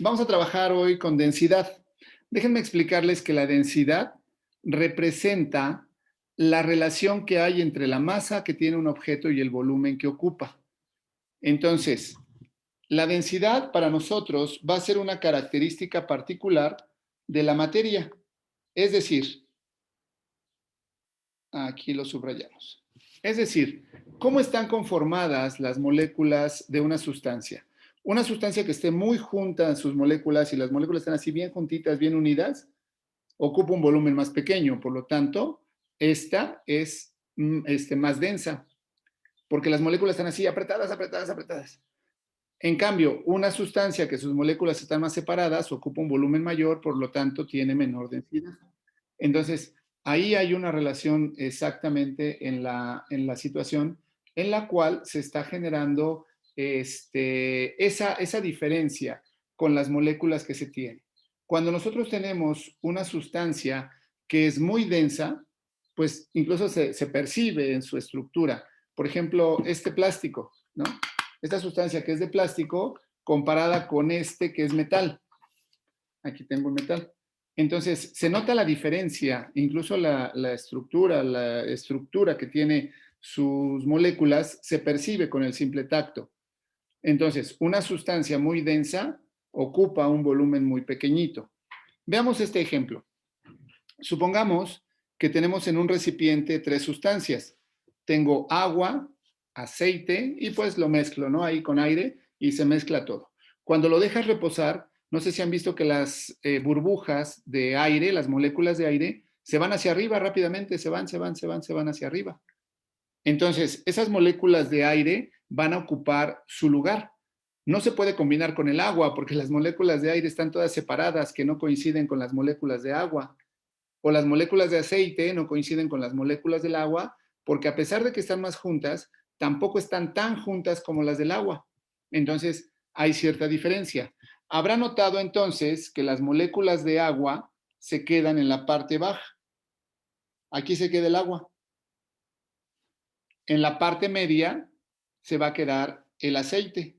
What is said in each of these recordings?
Vamos a trabajar hoy con densidad. Déjenme explicarles que la densidad representa la relación que hay entre la masa que tiene un objeto y el volumen que ocupa. Entonces, la densidad para nosotros va a ser una característica particular de la materia. Es decir, aquí lo subrayamos. Es decir, ¿cómo están conformadas las moléculas de una sustancia? Una sustancia que esté muy junta en sus moléculas y las moléculas están así bien juntitas, bien unidas, ocupa un volumen más pequeño. Por lo tanto, esta es más densa, porque las moléculas están así apretadas, apretadas, apretadas. En cambio, una sustancia que sus moléculas están más separadas ocupa un volumen mayor, por lo tanto, tiene menor densidad. Entonces, ahí hay una relación exactamente en la situación en la cual se está generando esa diferencia con las moléculas que se tienen. Cuando nosotros tenemos una sustancia que es muy densa, pues incluso se percibe en su estructura. Por ejemplo, este plástico, ¿no? Esta sustancia que es de plástico comparada con este que es metal. Aquí tengo el metal. Entonces, se nota la diferencia, incluso la estructura que tiene sus moléculas se percibe con el simple tacto. Entonces, una sustancia muy densa ocupa un volumen muy pequeñito. Veamos este ejemplo. Supongamos que tenemos en un recipiente 3 sustancias. Tengo agua, aceite y pues lo mezclo, ¿no? Ahí con aire y se mezcla todo. Cuando lo dejas reposar, no sé si han visto que las burbujas de aire, las moléculas de aire, se van hacia arriba rápidamente, se van hacia arriba. Entonces, esas moléculas de aire van a ocupar su lugar. No se puede combinar con el agua porque las moléculas de aire están todas separadas, que no coinciden con las moléculas de agua. O las moléculas de aceite no coinciden con las moléculas del agua, porque a pesar de que están más juntas, tampoco están tan juntas como las del agua. Entonces, hay cierta diferencia. Habrá notado entonces que las moléculas de agua se quedan en la parte baja. Aquí se queda el agua. En la parte media se va a quedar el aceite.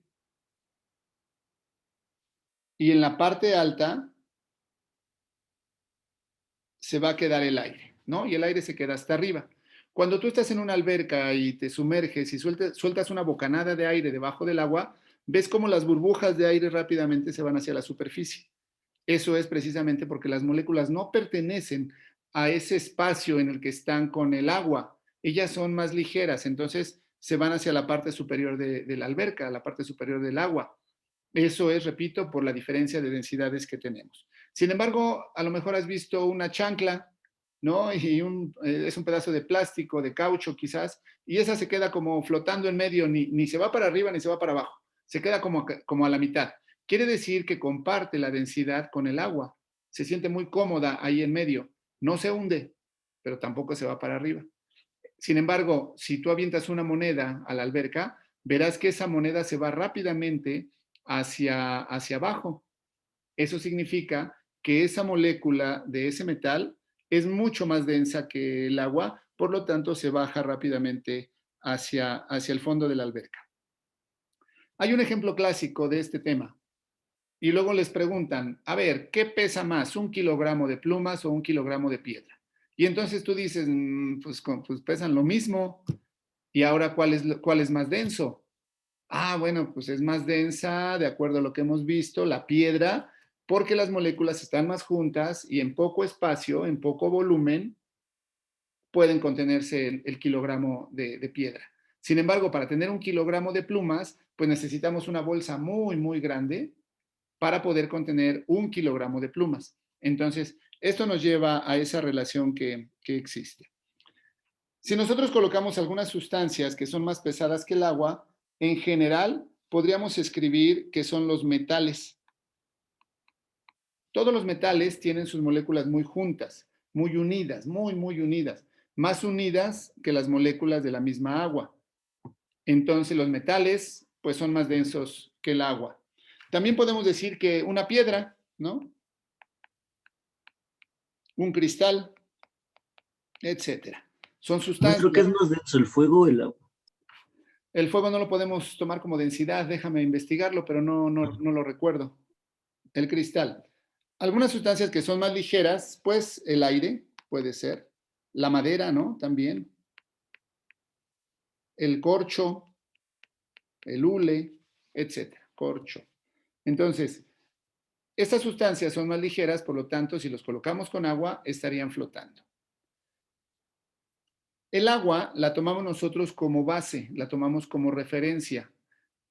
Y en la parte alta se va a quedar el aire, ¿no? Y el aire se queda hasta arriba. Cuando tú estás en una alberca y te sumerges y sueltas una bocanada de aire debajo del agua, ves cómo las burbujas de aire rápidamente se van hacia la superficie. Eso es precisamente porque las moléculas no pertenecen a ese espacio en el que están con el agua. Ellas son más ligeras, entonces se van hacia la parte superior de la alberca, la parte superior del agua. Eso es, repito, por la diferencia de densidades que tenemos. Sin embargo, a lo mejor has visto una chancla, ¿no? Y es un pedazo de plástico, de caucho quizás, y esa se queda como flotando en medio, ni se va para arriba ni se va para abajo, se queda como a la mitad. Quiere decir que comparte la densidad con el agua, se siente muy cómoda ahí en medio, no se hunde, pero tampoco se va para arriba. Sin embargo, si tú avientas una moneda a la alberca, verás que esa moneda se va rápidamente hacia abajo. Eso significa que esa molécula de ese metal es mucho más densa que el agua, por lo tanto se baja rápidamente hacia el fondo de la alberca. Hay un ejemplo clásico de este tema. Y luego les preguntan, a ver, ¿qué pesa más, un kilogramo de plumas o un kilogramo de piedra? Y entonces tú dices, pues pesan lo mismo. ¿Y ahora cuál es más denso? Ah, bueno, pues es más densa, de acuerdo a lo que hemos visto, la piedra, porque las moléculas están más juntas y en poco espacio, en poco volumen, pueden contenerse el kilogramo de piedra. Sin embargo, para tener un kilogramo de plumas, pues necesitamos una bolsa muy, muy grande para poder contener un kilogramo de plumas. Entonces, esto nos lleva a esa relación que existe. Si nosotros colocamos algunas sustancias que son más pesadas que el agua, en general podríamos escribir que son los metales. Todos los metales tienen sus moléculas muy juntas, muy unidas, muy, muy unidas, más unidas que las moléculas de la misma agua. Entonces los metales pues son más densos que el agua. También podemos decir que una piedra, ¿no? Un cristal, etcétera. Son Maestro, ¿qué sustancias. es más denso, el fuego o el agua? El fuego no lo podemos tomar como densidad, déjame investigarlo, pero no lo recuerdo. El cristal. Algunas sustancias que son más ligeras, pues el aire puede ser, la madera, ¿no? También, el corcho, el hule, etcétera, corcho. Entonces, estas sustancias son más ligeras, por lo tanto, si los colocamos con agua, estarían flotando. El agua la tomamos nosotros como base, la tomamos como referencia.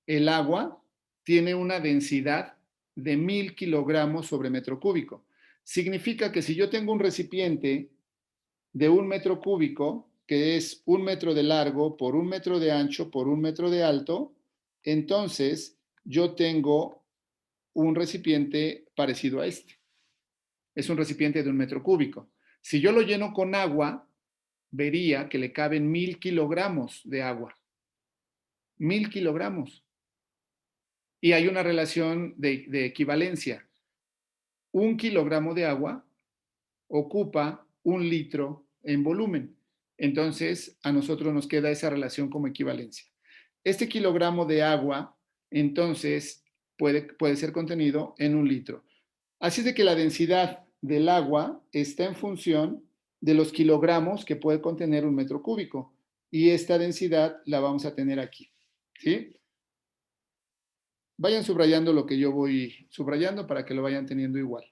El agua tiene una densidad de 1000 kilogramos sobre metro cúbico. Significa que si yo tengo un recipiente de 1 metro cúbico, que es 1 metro de largo por 1 metro de ancho por 1 metro de alto, entonces yo tengo un recipiente parecido a este. Es un recipiente de 1 metro cúbico. Si yo lo lleno con agua, vería que le caben 1000 kilogramos de agua. 1000 kilogramos. Y hay una relación de equivalencia. 1 kilogramo de agua ocupa 1 litro en volumen. Entonces, a nosotros nos queda esa relación como equivalencia. Este kilogramo de agua, entonces, puede ser contenido en 1 litro. Así es de que la densidad del agua está en función de los kilogramos que puede contener 1 metro cúbico. Y esta densidad la vamos a tener aquí. ¿Sí? Vayan subrayando lo que yo voy subrayando para que lo vayan teniendo igual.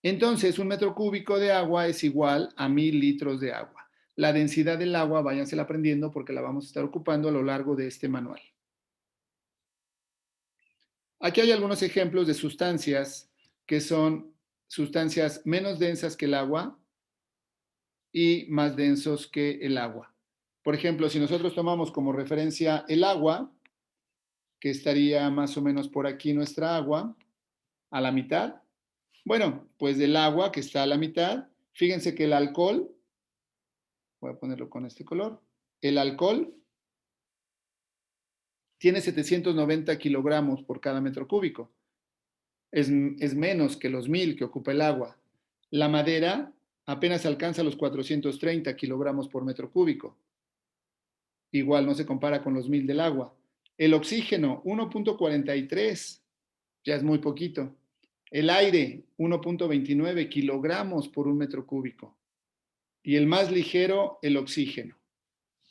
Entonces, 1 metro cúbico de agua es igual a 1000 litros de agua. La densidad del agua, váyansela aprendiendo porque la vamos a estar ocupando a lo largo de este manual. Aquí hay algunos ejemplos de sustancias que son sustancias menos densas que el agua y más densos que el agua. Por ejemplo, si nosotros tomamos como referencia el agua, que estaría más o menos por aquí nuestra agua, a la mitad. Bueno, pues del agua que está a la mitad, fíjense que el alcohol, voy a ponerlo con este color, el alcohol tiene 790 kilogramos por cada metro cúbico. Es menos que los 1000 que ocupa el agua. La madera apenas alcanza los 430 kilogramos por metro cúbico. Igual no se compara con los 1000 del agua. El oxígeno, 1.43, ya es muy poquito. El aire, 1.29 kilogramos por 1 metro cúbico. Y el más ligero, el oxígeno,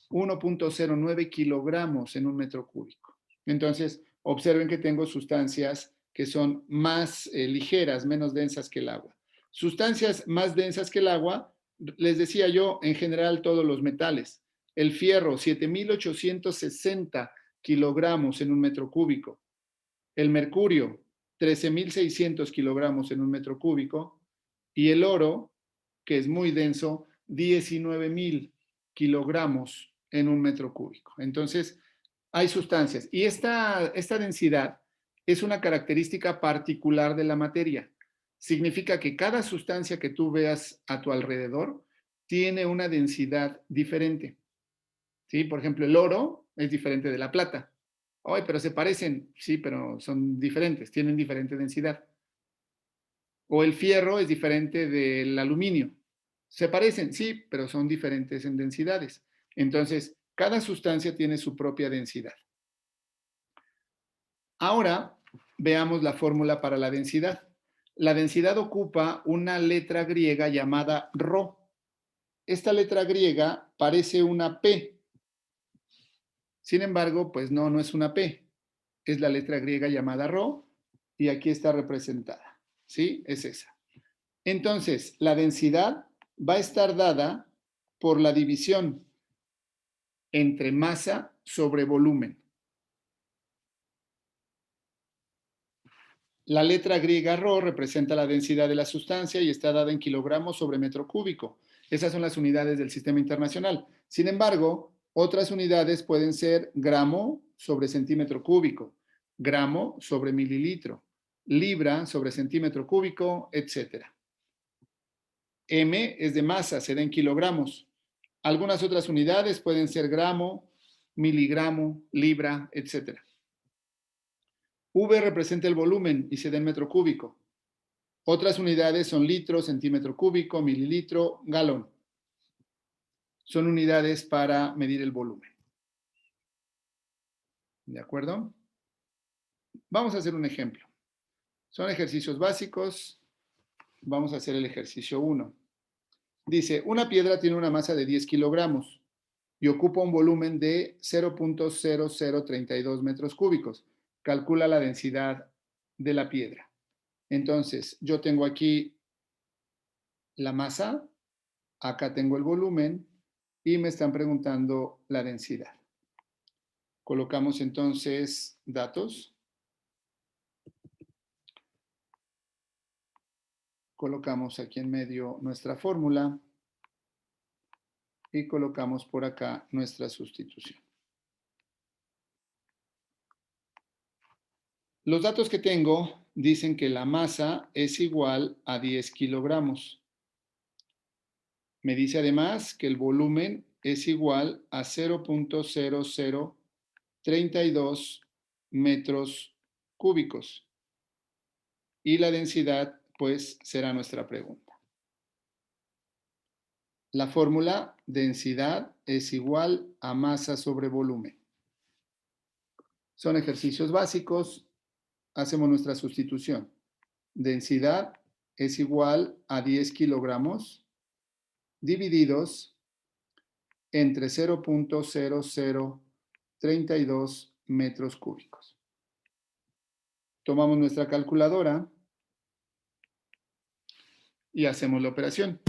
1.09 kilogramos en 1 metro cúbico. Entonces, observen que tengo sustancias que son más ligeras, menos densas que el agua. Sustancias más densas que el agua, les decía yo, en general todos los metales. El fierro, 7860 kilogramos en 1 metro cúbico. El mercurio, 13.600 kilogramos en 1 metro cúbico. Y el oro, que es muy denso, 19.000 kilogramos en 1 metro cúbico. Entonces, hay sustancias. Y esta densidad es una característica particular de la materia. Significa que cada sustancia que tú veas a tu alrededor tiene una densidad diferente. ¿Sí? Por ejemplo, el oro es diferente de la plata. Ay, pero se parecen. Sí, pero son diferentes, tienen diferente densidad. O el fierro es diferente del aluminio. Se parecen, sí, pero son diferentes en densidades. Entonces, cada sustancia tiene su propia densidad. Ahora, veamos la fórmula para la densidad. La densidad ocupa una letra griega llamada Rho. Esta letra griega parece una P. Sin embargo, pues no es una P. Es la letra griega llamada Rho y aquí está representada. ¿Sí? Es esa. Entonces, la densidad va a estar dada por la división entre masa sobre volumen. La letra griega Rho representa la densidad de la sustancia y está dada en kilogramos sobre metro cúbico. Esas son las unidades del sistema internacional. Sin embargo, otras unidades pueden ser gramo sobre centímetro cúbico, gramo sobre mililitro, libra sobre centímetro cúbico, etc. M es de masa, se da en kilogramos. Algunas otras unidades pueden ser gramo, miligramo, libra, etc. V representa el volumen y se da en metro cúbico. Otras unidades son litro, centímetro cúbico, mililitro, galón. Son unidades para medir el volumen. ¿De acuerdo? Vamos a hacer un ejemplo. Son ejercicios básicos. Vamos a hacer el ejercicio 1. Dice, una piedra tiene una masa de 10 kilogramos y ocupa un volumen de 0.0032 metros cúbicos. Calcula la densidad de la piedra. Entonces, yo tengo aquí la masa, acá tengo el volumen y me están preguntando la densidad. Colocamos entonces datos. Colocamos aquí en medio nuestra fórmula y colocamos por acá nuestra sustitución. Los datos que tengo dicen que la masa es igual a 10 kilogramos. Me dice además que el volumen es igual a 0.0032 metros cúbicos. Y la densidad, pues, será nuestra pregunta. La fórmula densidad es igual a masa sobre volumen. Son ejercicios básicos. Hacemos nuestra sustitución. Densidad es igual a 10 kilogramos divididos entre 0.0032 metros cúbicos. Tomamos nuestra calculadora y hacemos la operación.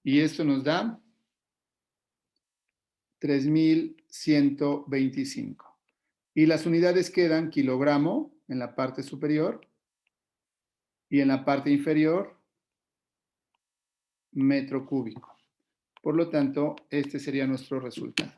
Y esto nos da 3.125. Y las unidades quedan kilogramo en la parte superior y en la parte inferior metro cúbico. Por lo tanto, este sería nuestro resultado.